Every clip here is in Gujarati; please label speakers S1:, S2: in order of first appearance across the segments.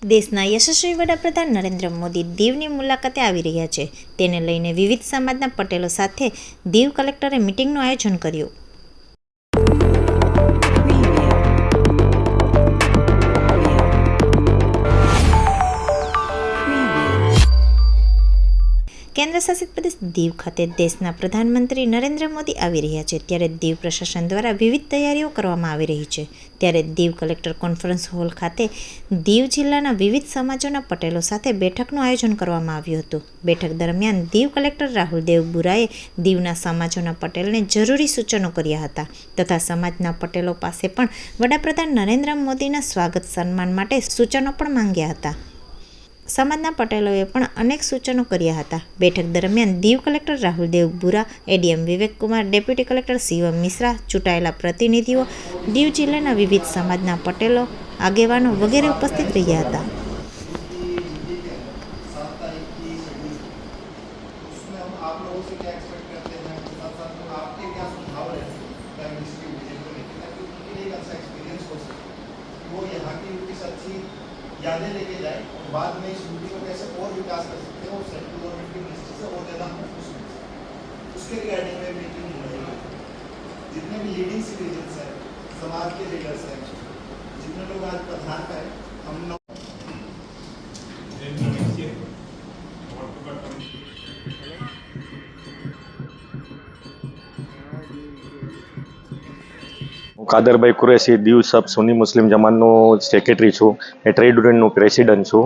S1: દેશના યશસ્વી વડાપ્રધાન નરેન્દ્ર મોદી દીવની મુલાકાતે આવી રહ્યા છે. તેને લઈને વિવિધ સમાજના પટેલો સાથે દીવ કલેક્ટરે મીટિંગનું આયોજન કર્યું. કેન્દ્ર શાસિત પ્રદેશ દીવ ખાતે દેશના પ્રધાનમંત્રી નરેન્દ્ર મોદી આવી રહ્યા છે, ત્યારે દીવ પ્રશાસન દ્વારા વિવિધ તૈયારીઓ કરવામાં આવી રહી છે. ત્યારે દીવ કલેક્ટર કોન્ફરન્સ હોલ ખાતે દીવ જિલ્લાના વિવિધ સમાજોના પટેલો સાથે બેઠકનું આયોજન કરવામાં આવ્યું હતું. બેઠક દરમિયાન દીવ કલેક્ટર રાહુલ દેવબુરાએ દીવના સમાજોના પટેલને જરૂરી સૂચનો કર્યા હતા તથા સમાજના પટેલો પાસે પણ વડાપ્રધાન નરેન્દ્ર મોદીના સ્વાગત સન્માન માટે સૂચનો પણ માંગ્યા હતા. સમાજના પટેલોએ પણ અનેક સૂચનો કર્યા હતા. બેઠક દરમિયાન Diu collector Rahul Devbura, ADM Vivek Kumar, deputy collector Shivam Mishra, ચૂંટાયેલા પ્રતિનિધિઓ, દીવ જિલ્લાના વિવિધ સમાજના પટેલો, આગેવાનો વગેરે ઉપસ્થિત રહ્યા હતા.
S2: यादें लेके जाए और बाद में इस यूनिटी को कैसे और विकास कर सकते हैं और सेंट्रल गवर्नमेंट की मिनिस्ट्री से और ज़्यादा हम उसके रिगार्डिंग में मीटिंग हो रही है. जितने भी लीडिंग सिटीजन्स हैं, समाज के लीडर्स हैं, जितने लोग आज प्रधान का है, हम लोग
S3: કાદરભાઈ કુરેશી દીવ સબ સુન્ની મુસ્લિમ જમાતનો સેક્રેટરી છું એ ટ્રેડ યુનિયનનું પ્રેસિડન્ટ છું.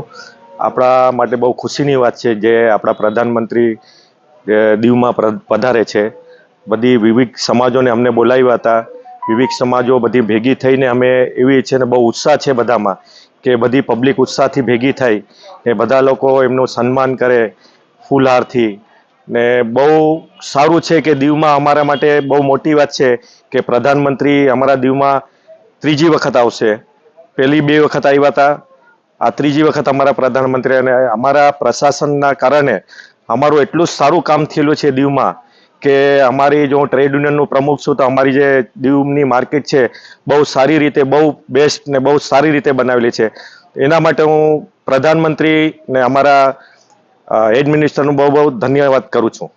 S3: આપણા માટે બહુ ખુશીની વાત છે જે આપણા પ્રધાનમંત્રી દીવમાં પધારે છે. બધી વિવિધ સમાજોને અમને બોલાવ્યા હતા. વિવિધ સમાજો બધી ભેગી થઈને અમે એવી છે ને બહુ ઉત્સાહ છે બધામાં કે બધી પબ્લિક ઉત્સાહથી ભેગી થાય એ બધા લોકો એમનું સન્માન કરે ફૂલહારથી. ને બહુ સારું છે કે દીવમાં અમારા માટે બહુ મોટી વાત છે કે પ્રધાનમંત્રી અમારા દીવમાં ત્રીજી વખત આવશે. પહેલી 2 વખત આવ્યા હતા, આ ત્રીજી વખત અમારા પ્રધાનમંત્રી, અને અમારા પ્રશાસનના કારણે અમારું એટલું સારું કામ થયેલું છે દીવમાં કે અમારી જો ટ્રેડ યુનિયનનું પ્રમુખ છું તો અમારી જે દીવની માર્કેટ છે બહુ સારી રીતે, બહુ બેસ્ટ ને બહુ સારી રીતે બનાવેલી છે. એના માટે હું પ્રધાનમંત્રી ને અમારા હેડ મિનિસ્ટરનું બહુ બહુ ધન્યવાદ કરું છું.